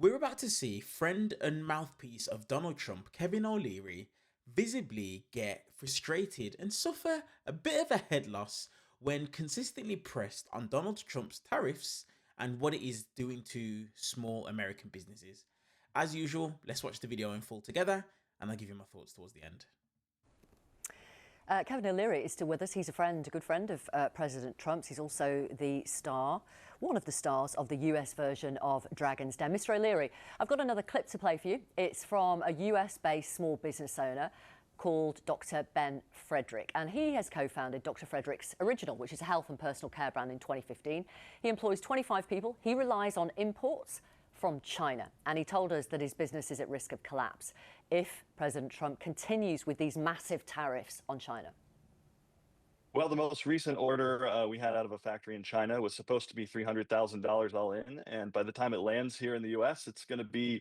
We're about to see friend and mouthpiece of Donald Trump, Kevin O'Leary, visibly get frustrated and suffer a bit of a head loss when consistently pressed on Donald Trump's tariffs and what it is doing to small American businesses. As usual, let's watch the video in full together and I'll give you my thoughts towards the end. Kevin O'Leary is still with us. He's a good friend of President Trump's. He's also the star, one of the stars of the US version of Dragon's Den. Mr. O'Leary, I've got another clip to play for you. It's from a US-based small business owner called Dr. Ben Frederick, and he has co-founded Dr. Frederick's Original, which is a health and personal care brand, in 2015. He employs 25 people. He relies on imports from China, and he told us that his business is at risk of collapse if President Trump continues with these massive tariffs on China. Well, the most recent order we had out of a factory in China was supposed to be $300,000 all in, and by the time it lands here in the U.S., it's going to be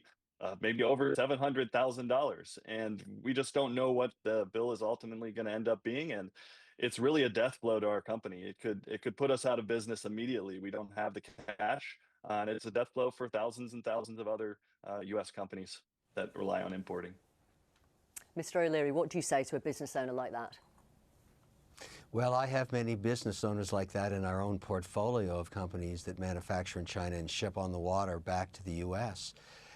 maybe over $700,000, and we just don't know what the bill is ultimately going to end up being, and it's really a death blow to our company. It could put us out of business immediately. We don't have the cash, and it's a death blow for thousands and thousands of other U.S. companies that rely on importing. Mr. O'Leary, what do you say to a business owner like that? Well, I have many business owners like that in our own portfolio of companies that manufacture in China and ship on the water back to the U.S.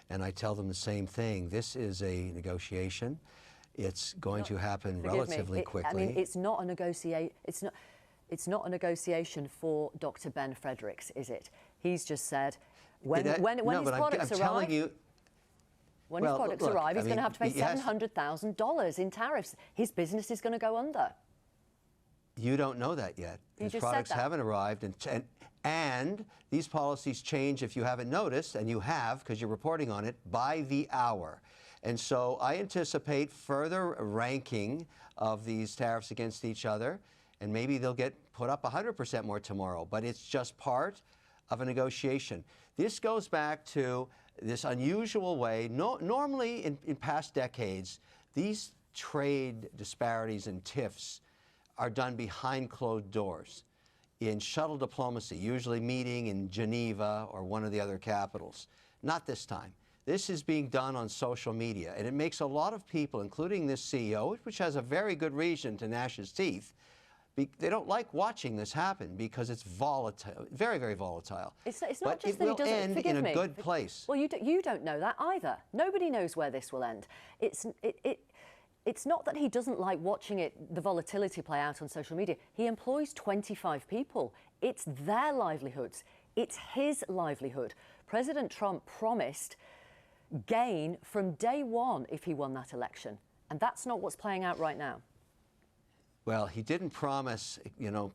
And I tell them the same thing. This is a negotiation. It's going to happen relatively quickly. I mean, it's not a negotiation for Dr. Ben Fredericks, is it? He's just said when his products arrive. When his products arrive, he's going to have to pay $700,000 in tariffs. His business is going to go under. You don't know that yet. His products haven't arrived, and these policies change, if you haven't noticed, and you have because you're reporting on it, by the hour. And so I anticipate further ranking of these tariffs against each other, and maybe they'll get put up 100% more tomorrow, but it's just part of a negotiation. This goes back to this unusual way. Normally, in past decades, these trade disparities and tiffs are done behind closed doors in shuttle diplomacy, usually meeting in Geneva or one of the other capitals. Not this time. This is being done on social media, and it makes a lot of people, including this CEO, which has a very good reason to gnash his teeth, they don't like watching this happen because it's volatile, very, very volatile. It's not just that he doesn't, end in a good place. Well, you don't know that either. Nobody knows where this will end. It's not that he doesn't like watching the volatility play out on social media. He employs 25 people. It's their livelihoods. It's his livelihood. President Trump promised gain from day one if he won that election. And that's not what's playing out right now. Well, he didn't promise,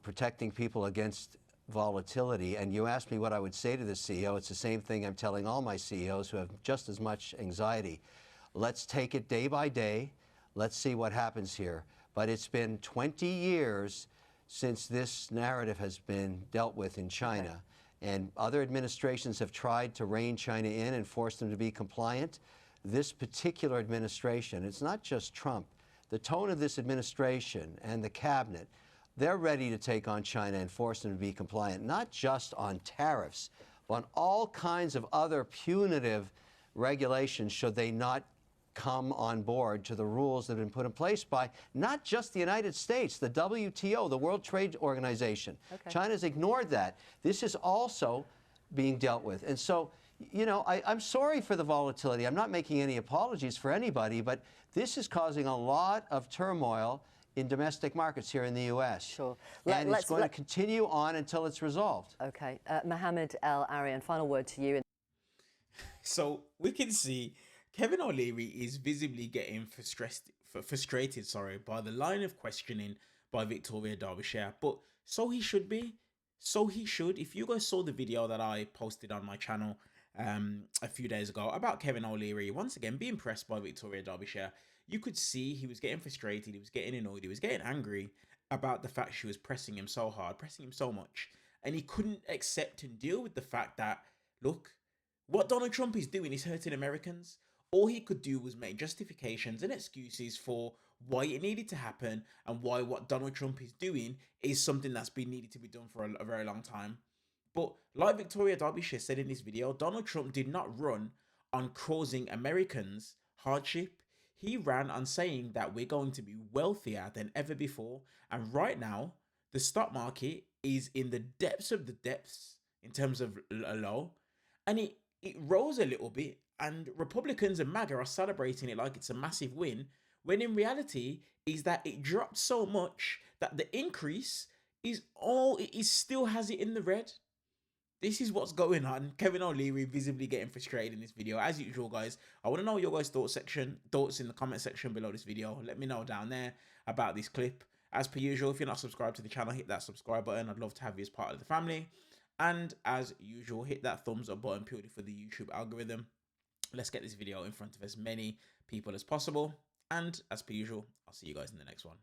protecting people against volatility. And you asked me what I would say to the CEO. It's the same thing I'm telling all my CEOs who have just as much anxiety. Let's take it day by day. Let's see what happens here. But it's been 20 years since this narrative has been dealt with in China. And other administrations have tried to rein China in and force them to be compliant. This particular administration, it's not just Trump. The tone of this administration and the cabinet, they're ready to take on China and force them to be compliant, not just on tariffs, but on all kinds of other punitive regulations should they not come on board to the rules that have been put in place by not just the United States, the WTO, the World Trade Organization. China's ignored that. This is also being dealt with. And so, I'm sorry for the volatility. I'm not making any apologies for anybody, but this is causing a lot of turmoil in domestic markets here in the U.S. Sure. And it's going to continue on until it's resolved. Okay. Mohammed El Arian, final word to you. So we can see Kevin O'Leary is visibly getting frustrated by the line of questioning by Victoria Derbyshire, but so he should be. So he should. If you guys saw the video that I posted on my channel a few days ago about Kevin O'Leary, once again being pressed by Victoria Derbyshire, you could see he was getting frustrated, he was getting annoyed, he was getting angry about the fact she was pressing him so hard, pressing him so much, and he couldn't accept and deal with the fact that, look, what Donald Trump is doing is hurting Americans. All he could do was make justifications and excuses for why it needed to happen and why what Donald Trump is doing is something that's been needed to be done for a very long time. But like Victoria Derbyshire said in this video, Donald Trump did not run on causing Americans hardship. He ran on saying that we're going to be wealthier than ever before. And right now, the stock market is in the depths of the depths in terms of a low. And it rose a little bit. And Republicans and MAGA are celebrating it like it's a massive win. When in reality, is that it dropped so much that the increase is it still has it in the red. This is what's going on. Kevin O'Leary visibly getting frustrated in this video. As usual, guys, I want to know your guys' thoughts in the comment section below this video. Let me know down there about this clip. As per usual, if you're not subscribed to the channel, hit that subscribe button. I'd love to have you as part of the family. And as usual, hit that thumbs up button purely for the YouTube algorithm. Let's get this video in front of as many people as possible. And as per usual, I'll see you guys in the next one.